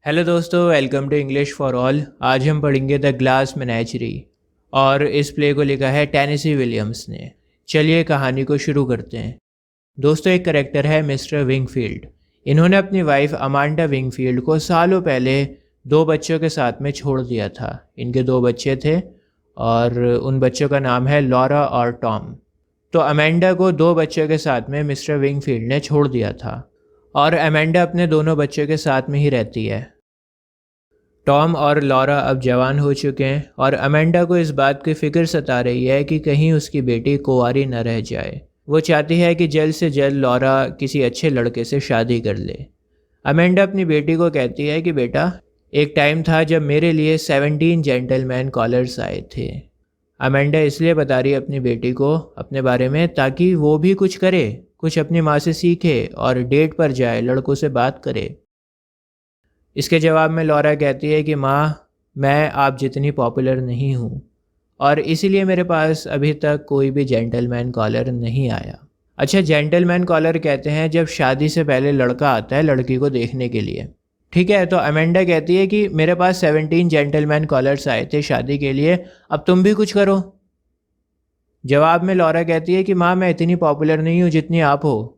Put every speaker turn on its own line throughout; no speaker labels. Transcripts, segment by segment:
Hello दोस्तों, welcome to English for all. आज हम पढ़ेंगे द ग्लास मेनाजरी और इस प्ले को लिखा है टेनेसी विलियम्स ने। चलिए कहानी को शुरू करते हैं। दोस्तों, एक करेक्टर है मिस्टर विंगफील्ड। इन्होंने अपनी वाइफ अमांडा विंगफील्ड को सालों पहले दो बच्चों के साथ में छोड़ दिया था। इनके दो बच्चे थे और उन बच्चों का नाम है लॉरा और टॉम। तो अमेंडा को दो बच्चों के साथ में मिस्टर विंगफील्ड ने छोड़ दिया था और अमेंडा अपने दोनों बच्चों के साथ में ही रहती है। टॉम और लॉरा अब जवान हो चुके हैं और अमेंडा को इस बात की फ़िक्र सता रही है कि कहीं उसकी बेटी कुंवारी न रह जाए। वो चाहती है कि जल्द से जल्द लॉरा किसी अच्छे लड़के से शादी कर ले। अमेंडा अपनी बेटी को कहती है कि बेटा, एक टाइम था जब मेरे लिए 17 जेंटलमैन कॉलर्स आए थे। अमेंडा इसलिए बता रही है अपनी बेटी को अपने बारे में ताकि वो भी कुछ करे, कुछ अपनी माँ से सीखे और डेट पर जाए, लड़कों से बात करे। इसके जवाब में लॉरा कहती है कि माँ, मैं आप जितनी पॉपुलर नहीं हूँ और इसीलिए मेरे पास अभी तक कोई भी जेंटलमैन कॉलर नहीं आया। अच्छा, जेंटलमैन कॉलर कहते हैं जब शादी से पहले लड़का आता है लड़की को देखने के लिए। ठीक है, तो अमेंडा कहती है कि मेरे पास 17 जेंटलमैन कॉलर्स आए थे शादी के लिए, अब तुम भी कुछ करो। जवाब में लॉरा कहती है कि माँ, मैं इतनी पॉपुलर नहीं हूँ जितनी आप हो।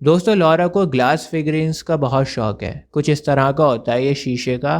दोस्तों, लॉरा को ग्लास फिगरिंग्स का बहुत शौक है। कुछ इस तरह का होता है ये शीशे का,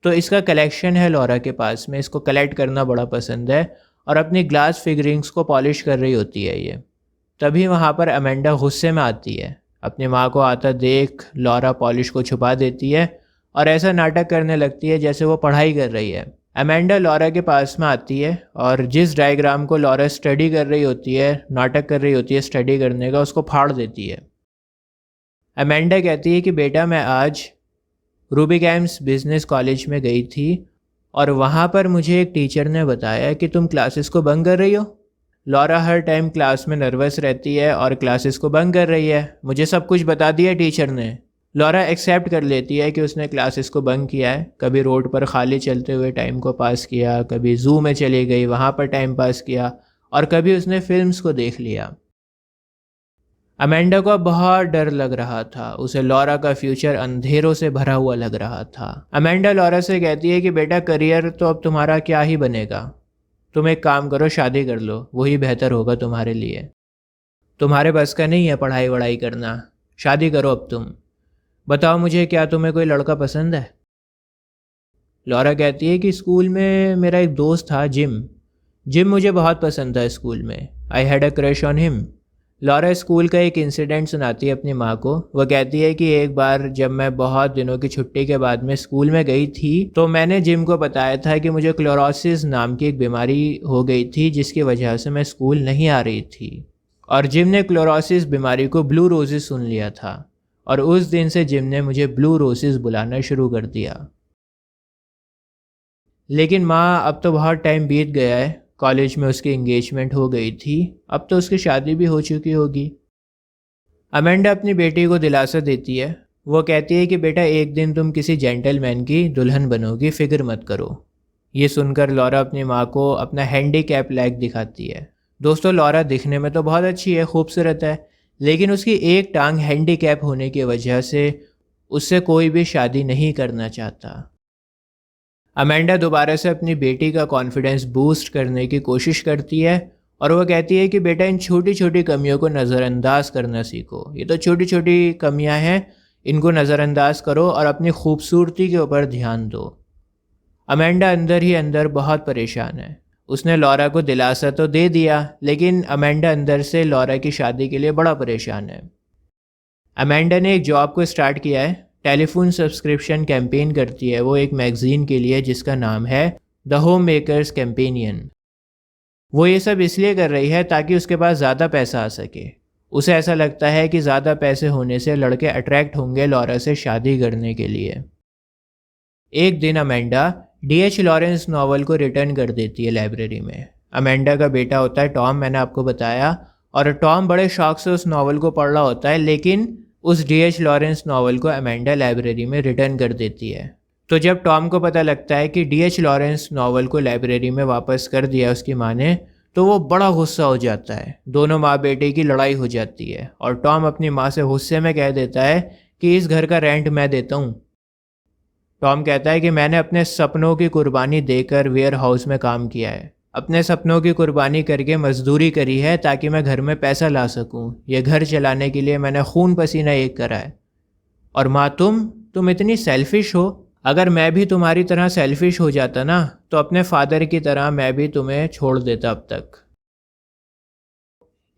तो इसका कलेक्शन है लॉरा के पास में। इसको कलेक्ट करना बड़ा पसंद है और अपनी ग्लास फिगरिंग्स को पॉलिश कर रही होती है ये। तभी वहाँ पर अमेंडा गुस्से में आती है। अपनी माँ को आता देख लॉरा पॉलिश को छुपा देती है और ऐसा नाटक करने लगती है जैसे वो पढ़ाई कर रही है। अमेंडा लॉरा के पास में आती है और जिस डायग्राम को लॉरा स्टडी कर रही होती है, नाटक कर रही होती है स्टडी करने का, उसको फाड़ देती है। अमेंडा कहती है कि बेटा, मैं आज रूबिकहैम्स बिजनेस कॉलेज में गई थी और वहाँ पर मुझे एक टीचर ने बताया कि तुम क्लासेस को बंक कर रही हो। लॉरा हर टाइम क्लास में नर्वस रहती है और क्लासेस को बंक कर रही है। मुझे सब कुछ बता दिया टीचर ने। लॉरा एक्सेप्ट कर लेती है कि उसने क्लासेस को बंक किया है। कभी रोड पर खाली चलते हुए टाइम को पास किया, कभी ज़ू में चली गई, वहाँ पर टाइम पास किया और कभी उसने फिल्म्स को देख लिया। अमेंडा को बहुत डर लग रहा था। उसे लॉरा का फ्यूचर अंधेरों से भरा हुआ लग रहा था। अमेंडा लॉरा से कहती है कि बेटा, करियर तो अब तुम्हारा क्या ही बनेगा। तुम एक काम करो, शादी कर लो, वही बेहतर होगा तुम्हारे लिए। तुम्हारे बस का नहीं है पढ़ाई वढ़ाई करना, शादी करो अब तुम। बताओ मुझे, क्या तुम्हें कोई लड़का पसंद है? लॉरा कहती है कि स्कूल में मेरा एक दोस्त था जिम। जिम मुझे बहुत पसंद था स्कूल में। I had a crush on him. Laura school का एक इंसिडेंट सुनाती है अपनी माँ को। वह कहती है कि एक बार जब मैं बहुत दिनों की छुट्टी के बाद में स्कूल में गई थी तो मैंने जिम को बताया था कि मुझे क्लोरोसिस नाम की एक बीमारी हो गई थी जिसकी वजह से मैं स्कूल नहीं आ रही थी। और जिम ने क्लोरोसिस बीमारी को ब्लू रोजेस सुन लिया था और उस दिन से जिम ने मुझे ब्लू रोजेस बुलाना शुरू कर दिया। लेकिन माँ, अब तो बहुत टाइम बीत गया है। कॉलेज में उसकी एंगेजमेंट हो गई थी, अब तो उसकी शादी भी हो चुकी होगी। अमेंडा अपनी बेटी को दिलासा देती है। वो कहती है कि बेटा, एक दिन तुम किसी जेंटलमैन की दुल्हन बनोगी, फिक्र मत करो। ये सुनकर लॉरा अपनी माँ को अपना हैंडीकैप लेग दिखाती है। दोस्तों, लॉरा दिखने में तो बहुत अच्छी है, खूबसूरत है, लेकिन उसकी एक टांग हैंडीकैप होने की वजह से उससे कोई भी शादी नहीं करना चाहता। अमेंडा दोबारा से अपनी बेटी का कॉन्फिडेंस बूस्ट करने की कोशिश करती है और वो कहती है कि बेटा, इन छोटी छोटी कमियों को नज़रअंदाज करना सीखो। ये तो छोटी छोटी कमियां हैं, इनको नज़रअंदाज करो और अपनी खूबसूरती के ऊपर ध्यान दो। अमेंडा अंदर ही अंदर बहुत परेशान है। उसने लॉरा को दिलासा तो दे दिया, लेकिन अमेंडा अंदर से लॉरा की शादी के लिए बड़ा परेशान है। अमेंडा ने एक जॉब को स्टार्ट किया है। टेलीफोन सब्सक्रिप्शन कैंपेन करती है वो एक मैगजीन के लिए जिसका नाम है द होम मेकर्स कैंपेनियन। वो ये सब इसलिए कर रही है ताकि उसके पास ज़्यादा पैसा आ सके। उसे ऐसा लगता है कि ज़्यादा पैसे होने से लड़के अट्रैक्ट होंगे लॉरा से शादी करने के लिए। एक दिन अमेंडा D.H. लॉरेंस नॉवल को रिटर्न कर देती है लाइब्रेरी में। अमेंडा का बेटा होता है टॉम, मैंने आपको बताया, और टॉम बड़े शौक से उस नॉवल को पढ़ रहा होता है, लेकिन उस D.H. लॉरेंस नॉवल को अमेंडा लाइब्रेरी में रिटर्न कर देती है। तो जब टॉम को पता लगता है कि D.H. लॉरेंस नॉवल को लाइब्रेरी में वापस कर दिया उसकी माँ ने, तो वो बड़ा गुस्सा हो जाता है। दोनों माँ बेटे की लड़ाई हो जाती है और टॉम अपनी माँ से गुस्से में कह देता है कि इस घर का रेंट मैं देता हूँ। टॉम कहता है कि मैंने अपने सपनों की कुर्बानी देकर वेयर हाउस में काम किया है। अपने सपनों की कुर्बानी करके मजदूरी करी है ताकि मैं घर में पैसा ला सकूं। ये घर चलाने के लिए मैंने खून पसीना एक करा है। और माँ, तुम इतनी सेल्फिश हो। अगर मैं भी तुम्हारी तरह सेल्फिश हो जाता ना, तो अपने फादर की तरह मैं भी तुम्हें छोड़ देता अब तक।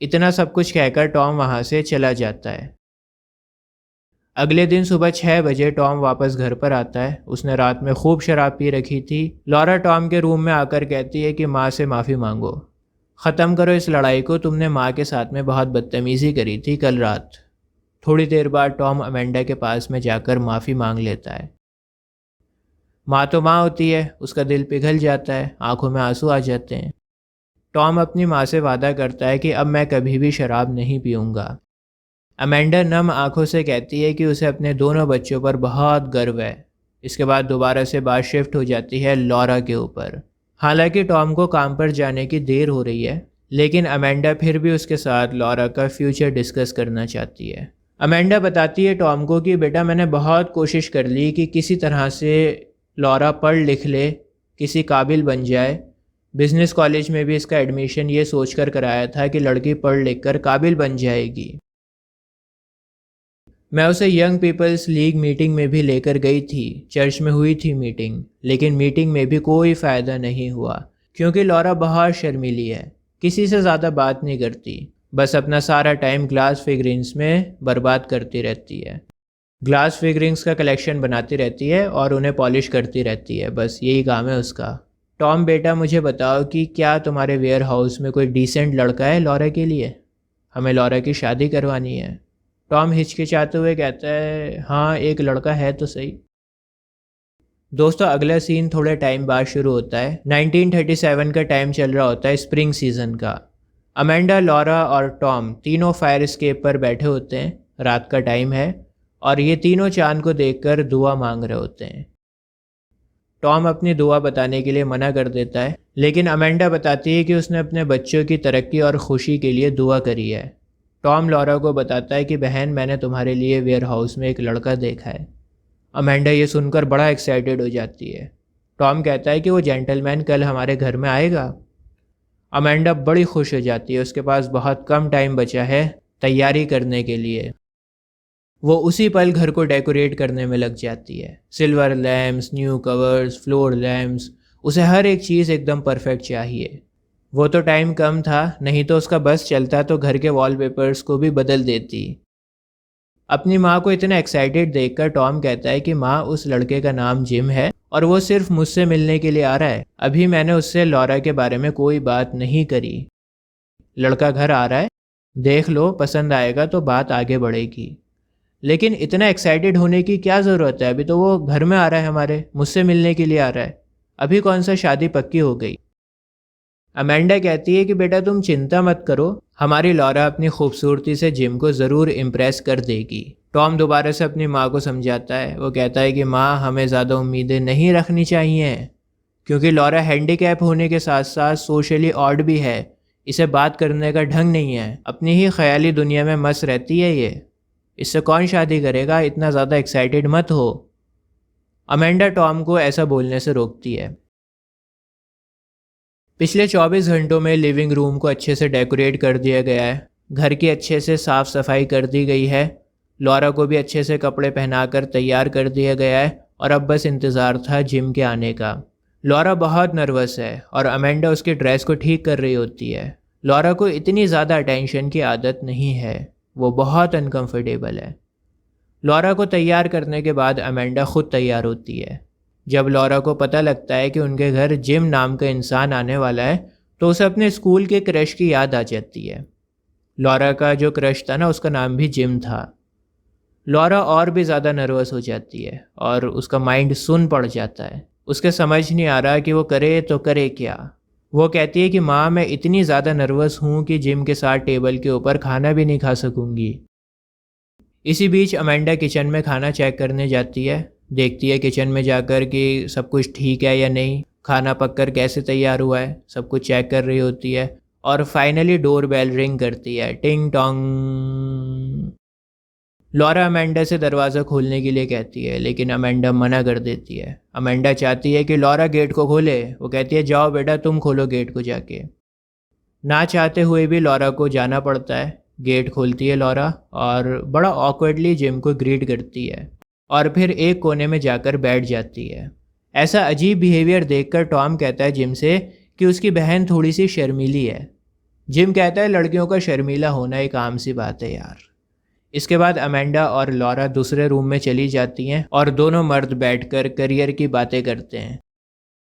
इतना सब कुछ कहकर टॉम वहाँ से चला जाता है। अगले दिन सुबह 6 बजे टॉम वापस घर पर आता है। उसने रात में खूब शराब पी रखी थी। लॉरा टॉम के रूम में आकर कहती है कि माँ से माफ़ी मांगो, ख़त्म करो इस लड़ाई को। तुमने माँ के साथ में बहुत बदतमीज़ी करी थी कल रात। थोड़ी देर बाद टॉम अमेंडा के पास में जाकर माफ़ी मांग लेता है। माँ तो माँ होती है, उसका दिल पिघल जाता है, आंखों में आंसू आ जाते हैं। टॉम अपनी माँ से वादा करता है कि अब मैं कभी भी शराब नहीं पीऊँगा। अमेंडा नम आंखों से कहती है कि उसे अपने दोनों बच्चों पर बहुत गर्व है। इसके बाद दोबारा से बात शिफ्ट हो जाती है लॉरा के ऊपर। हालांकि टॉम को काम पर जाने की देर हो रही है, लेकिन अमेंडा फिर भी उसके साथ लॉरा का फ्यूचर डिस्कस करना चाहती है। अमेंडा बताती है टॉम को कि बेटा, मैंने बहुत कोशिश कर ली कि किसी तरह से लॉरा पढ़ लिख ले, किसी काबिल बन जाए। बिजनेस कॉलेज में भी इसका एडमिशन ये सोचकर कराया था कि लड़की पढ़ लिख कर काबिल बन जाएगी। मैं उसे यंग पीपल्स लीग मीटिंग में भी लेकर गई थी। चर्च में हुई थी मीटिंग, लेकिन मीटिंग में भी कोई फ़ायदा नहीं हुआ क्योंकि लॉरा बहुत शर्मीली है, किसी से ज़्यादा बात नहीं करती, बस अपना सारा टाइम ग्लास फिगरिंग्स में बर्बाद करती रहती है। ग्लास फिगरिंग्स का कलेक्शन बनाती रहती है और उन्हें पॉलिश करती रहती है, बस यही काम है उसका। टॉम बेटा, मुझे बताओ कि क्या तुम्हारे वेयर हाउस में कोई डिसेंट लड़का है लॉरा के लिए? हमें लॉरा की शादी करवानी है। टॉम हिचकिचाते हुए कहता है, हाँ एक लड़का है तो सही। दोस्तों, अगला सीन थोड़े टाइम बाद शुरू होता है। 1937 का टाइम चल रहा होता है, स्प्रिंग सीजन का। अमेंडा, लॉरा और टॉम तीनों फायर एस्केप पर बैठे होते हैं। रात का टाइम है और ये तीनों चांद को देखकर दुआ मांग रहे होते हैं। टॉम अपनी दुआ बताने के लिए मना कर देता है, लेकिन अमेंडा बताती है कि उसने अपने बच्चों की तरक्की और खुशी के लिए दुआ करी है। टॉम लॉरा को बताता है कि बहन, मैंने तुम्हारे लिए वेयर हाउस में एक लड़का देखा है। अमेंडा ये सुनकर बड़ा एक्साइटेड हो जाती है। टॉम कहता है कि वो जेंटलमैन कल हमारे घर में आएगा। अमेंडा बड़ी खुश हो जाती है, उसके पास बहुत कम टाइम बचा है तैयारी करने के लिए। वो उसी पल घर को डेकोरेट करने में लग जाती है। Silver lamps, new covers, floor lamps, उसे हर एक चीज़ एकदम परफेक्ट चाहिए। वो तो टाइम कम था, नहीं तो उसका बस चलता तो घर के वॉलपेपर्स को भी बदल देती। अपनी माँ को इतना एक्साइटेड देखकर टॉम कहता है कि माँ, उस लड़के का नाम जिम है और वो सिर्फ मुझसे मिलने के लिए आ रहा है। अभी मैंने उससे लॉरा के बारे में कोई बात नहीं करी। लड़का घर आ रहा है, देख लो, पसंद आएगा तो बात आगे बढ़ेगी। लेकिन इतना एक्साइटेड होने की क्या ज़रूरत है? अभी तो वो घर में आ रहा है, हमारे मुझसे मिलने के लिए आ रहा है। अभी कौन सा शादी पक्की हो गई? अमेंडा कहती है कि बेटा, तुम चिंता मत करो, हमारी लॉरा अपनी खूबसूरती से जिम को ज़रूर इम्प्रेस कर देगी। टॉम दोबारा से अपनी माँ को समझाता है। वो कहता है कि माँ, हमें ज़्यादा उम्मीदें नहीं रखनी चाहिए क्योंकि लॉरा हैंडीकैप होने के साथ साथ सोशली ऑड भी है। इसे बात करने का ढंग नहीं है, अपनी ही ख्याली दुनिया में मस्त रहती है ये। इससे कौन शादी करेगा? इतना ज़्यादा एक्साइटेड मत हो। अमेंडा टॉम को ऐसा बोलने से रोकती है। पिछले 24 घंटों में लिविंग रूम को अच्छे से डेकोरेट कर दिया गया है। घर की अच्छे से साफ़ सफाई कर दी गई है। लॉरा को भी अच्छे से कपड़े पहनाकर तैयार कर दिया गया है और अब बस इंतज़ार था जिम के आने का। लॉरा बहुत नर्वस है और अमेंडा उसकी ड्रेस को ठीक कर रही होती है। लॉरा को इतनी ज़्यादा अटेंशन की आदत नहीं है, वो बहुत अनकंफर्टेबल है। लॉरा को तैयार करने के बाद अमेंडा खुद तैयार होती है। जब लॉरा को पता लगता है कि उनके घर जिम नाम का इंसान आने वाला है, तो उसे अपने स्कूल के क्रश की याद आ जाती है। लॉरा का जो क्रश था ना, उसका नाम भी जिम था। लॉरा और भी ज़्यादा नर्वस हो जाती है और उसका माइंड सुन पड़ जाता है। उसके समझ नहीं आ रहा कि वो करे तो करे क्या। वो कहती है कि माँ, मैं इतनी ज़्यादा नर्वस हूँ कि जिम के साथ टेबल के ऊपर खाना भी नहीं खा सकूँगी। इसी बीच अमेंडा किचन में खाना चेक करने जाती है। देखती है किचन में जाकर कि सब कुछ ठीक है या नहीं, खाना पककर कैसे तैयार हुआ है, सब कुछ चेक कर रही होती है। और फाइनली डोर बेल रिंग करती है, टिंग टोंग। लॉरा अमेंडा से दरवाज़ा खोलने के लिए कहती है, लेकिन अमेंडा मना कर देती है। अमेंडा चाहती है कि लॉरा गेट को खोले। वो कहती है जाओ बेटा तुम खोलो गेट को जाके। ना चाहते हुए भी लॉरा को जाना पड़ता है। गेट खोलती है लॉरा और बड़ा ऑकवर्डली जिम को ग्रीट करती है और फिर एक कोने में जाकर बैठ जाती है। ऐसा अजीब बिहेवियर देखकर टॉम कहता है जिम से कि उसकी बहन थोड़ी सी शर्मीली है। जिम कहता है लड़कियों का शर्मीला होना एक आम सी बात है यार। इसके बाद अमेंडा और लॉरा दूसरे रूम में चली जाती हैं और दोनों मर्द बैठकर करियर की बातें करते हैं।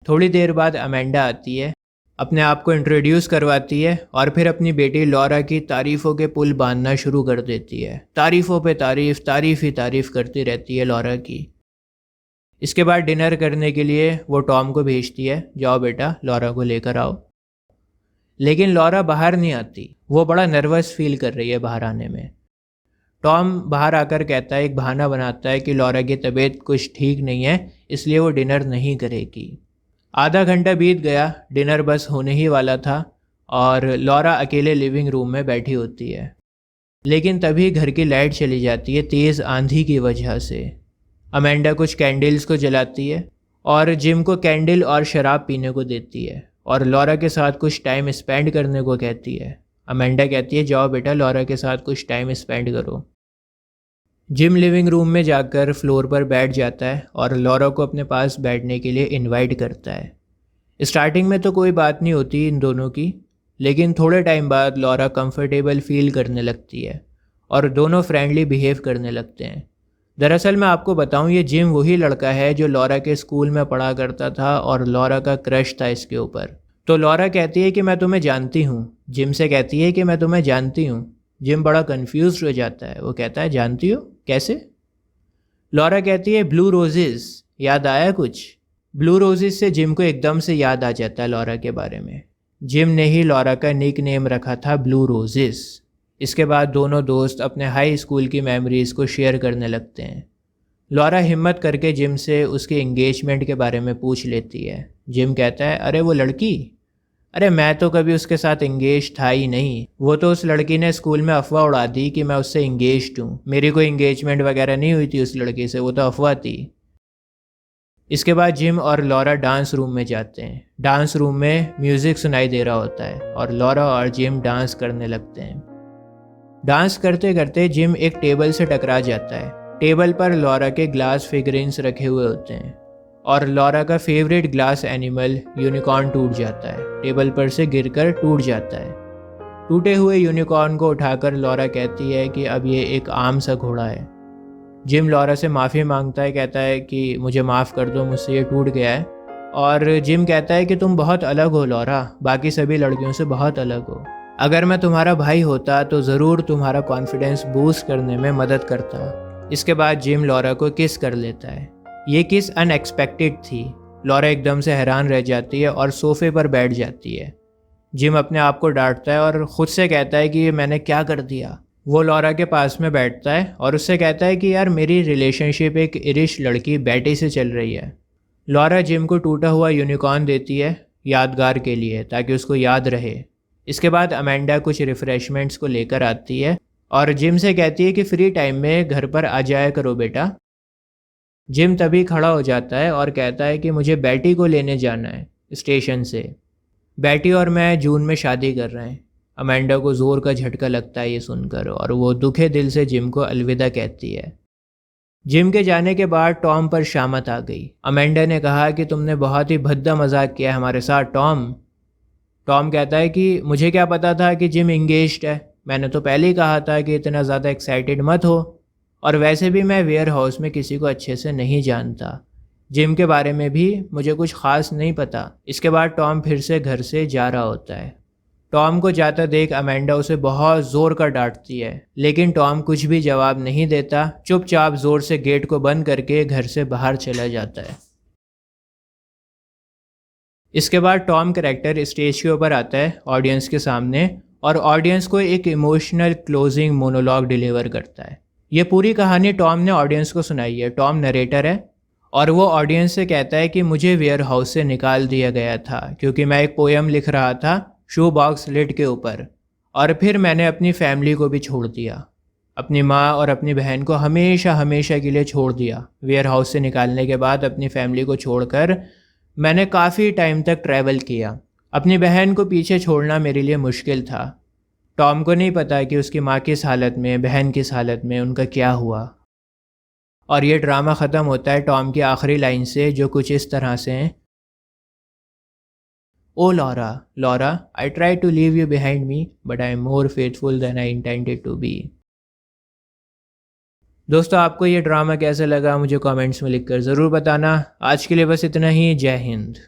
थोड़ी देर बाद अमेंडा आती है, अपने आप को इंट्रोड्यूस करवाती है और फिर अपनी बेटी लॉरा की तारीफ़ों के पुल बांधना शुरू कर देती है। तारीफ़ों पे तारीफ़, तारीफ़ ही तारीफ़ करती रहती है लॉरा की। इसके बाद डिनर करने के लिए वो टॉम को भेजती है, जाओ बेटा लॉरा को लेकर आओ। लेकिन लॉरा बाहर नहीं आती। वो बड़ा नर्वस फील कर रही है बाहर आने में। टॉम बाहर आकर कहता है, एक बहाना बनाता है कि लॉरा की तबीयत कुछ ठीक नहीं है, इसलिए वो डिनर नहीं करेगी। आधा घंटा बीत गया, डिनर बस होने ही वाला था और लॉरा अकेले लिविंग रूम में बैठी होती है। लेकिन तभी घर की लाइट चली जाती है तेज़ आंधी की वजह से। अमेंडा कुछ कैंडल्स को जलाती है और जिम को कैंडल और शराब पीने को देती है और लॉरा के साथ कुछ टाइम स्पेंड करने को कहती है। अमेंडा कहती है जाओ बेटा लॉरा के साथ कुछ टाइम स्पेंड करो। जिम लिविंग रूम में जाकर फ्लोर पर बैठ जाता है और लॉरा को अपने पास बैठने के लिए इनवाइट करता है। स्टार्टिंग में तो कोई बात नहीं होती इन दोनों की, लेकिन थोड़े टाइम बाद लॉरा कंफर्टेबल फील करने लगती है और दोनों फ्रेंडली बिहेव करने लगते हैं। दरअसल मैं आपको बताऊं, ये जिम वही लड़का है जो लॉरा के स्कूल में पढ़ा करता था और लॉरा का क्रश था इसके ऊपर। तो लॉरा कहती है कि मैं तुम्हें जानती हूँ। जिम से कहती है कि मैं तुम्हें जानती हूँ। जिम बड़ा कंफ्यूज हो जाता है। वो कहता है जानती हो कैसे? लॉरा कहती है ब्लू रोजेस, याद आया कुछ? ब्लू रोजेस से जिम को एकदम से याद आ जाता है लॉरा के बारे में। जिम ने ही लॉरा का निक नेम रखा था ब्लू रोजेस। इसके बाद दोनों दोस्त अपने हाई स्कूल की मेमोरीज़ को शेयर करने लगते हैं। लॉरा हिम्मत करके जिम से उसके एंगेजमेंट के बारे में पूछ लेती है। जिम कहता है अरे वो लड़की, अरे मैं तो कभी उसके साथ इंगेज था ही नहीं। वो तो उस लड़की ने स्कूल में अफवाह उड़ा दी कि मैं उससे इंगेज्ड हूँ। मेरी कोई इंगेजमेंट वगैरह नहीं हुई थी उस लड़की से, वो तो अफवाह थी। इसके बाद जिम और लॉरा डांस रूम में जाते हैं। डांस रूम में म्यूज़िक सुनाई दे रहा होता है और लॉरा और जिम डांस करने लगते हैं। डांस करते करते जिम एक टेबल से टकरा जाता है। टेबल पर लॉरा के ग्लास फिगरिन्स रखे हुए होते हैं और लॉरा का फेवरेट ग्लास एनिमल यूनिकॉर्न टूट जाता है। टेबल पर से गिरकर टूट जाता है। टूटे हुए यूनिकॉर्न को उठाकर लॉरा कहती है कि अब ये एक आम सा घोड़ा है। जिम लॉरा से माफ़ी मांगता है, कहता है कि मुझे माफ़ कर दो, मुझसे ये टूट गया है। और जिम कहता है कि तुम बहुत अलग हो लॉरा, बाकी सभी लड़कियों से बहुत अलग हो। अगर मैं तुम्हारा भाई होता तो ज़रूर तुम्हारा कॉन्फिडेंस बूस्ट करने में मदद करता। इसके बाद जिम लॉरा को किस कर लेता है। ये किस अनएक्सपेक्टेड थी। लॉरा एकदम से हैरान रह जाती है और सोफे पर बैठ जाती है। जिम अपने आप को डांटता है और ख़ुद से कहता है कि ये मैंने क्या कर दिया। वो लॉरा के पास में बैठता है और उससे कहता है कि यार मेरी रिलेशनशिप एक इरिश लड़की बेटी से चल रही है। लॉरा जिम को टूटा हुआ यूनिकॉर्न देती है यादगार के लिए, ताकि उसको याद रहे। इसके बाद अमेंडा कुछ रिफ़्रेशमेंट्स को लेकर आती है और जिम से कहती है कि फ्री टाइम में घर पर आ जाया करो बेटा। जिम तभी खड़ा हो जाता है और कहता है कि मुझे बेटी को लेने जाना है स्टेशन से। बेटी और मैं जून में शादी कर रहे हैं। अमेंडा को ज़ोर का झटका लगता है ये सुनकर और वो दुखे दिल से जिम को अलविदा कहती है। जिम के जाने के बाद टॉम पर शामत आ गई। अमेंडा ने कहा कि तुमने बहुत ही भद्दा मजाक किया हमारे साथ टॉम। टॉम कहता है कि मुझे क्या पता था कि जिम इंगेज्ड है, मैंने तो पहले ही कहा था कि इतना ज़्यादा एक्साइटेड मत हो, और वैसे भी मैं वेयर हाउस में किसी को अच्छे से नहीं जानता। जिम के बारे में भी मुझे कुछ ख़ास नहीं पता। इसके बाद टॉम फिर से घर से जा रहा होता है। टॉम को जाता देख अमेंडा उसे बहुत ज़ोर कर डांटती है, लेकिन टॉम कुछ भी जवाब नहीं देता। चुपचाप ज़ोर से गेट को बंद करके घर से बाहर चला जाता है। इसके बाद टॉम कैरेक्टर स्टेज के ऊपर आता है ऑडियंस के सामने और ऑडियंस को एक इमोशनल क्लोजिंग मोनोलॉग डिलीवर करता है। ये पूरी कहानी टॉम ने ऑडियंस को सुनाई है। टॉम नरेटर है और वो ऑडियंस से कहता है कि मुझे वेयर हाउस से निकाल दिया गया था क्योंकि मैं एक पोएम लिख रहा था शू बॉक्स लिड के ऊपर, और फिर मैंने अपनी फैमिली को भी छोड़ दिया। अपनी माँ और अपनी बहन को हमेशा हमेशा के लिए छोड़ दिया। वेयर हाउस से निकालने के बाद अपनी फैमिली को छोड़कर मैंने काफ़ी टाइम तक ट्रैवल किया। अपनी बहन को पीछे छोड़ना मेरे लिए मुश्किल था। टॉम को नहीं पता कि उसकी माँ किस हालत में, बहन किस हालत में, उनका क्या हुआ। और ये ड्रामा ख़त्म होता है टॉम की आखिरी लाइन से, जो कुछ इस तरह से हैं, O Laura, Laura, I try to leave you behind me but I am more faithful than I intended to be. दोस्तों, आपको ये ड्रामा कैसा लगा मुझे कमेंट्स में लिखकर ज़रूर बताना। आज के लिए बस इतना ही। जय हिंद।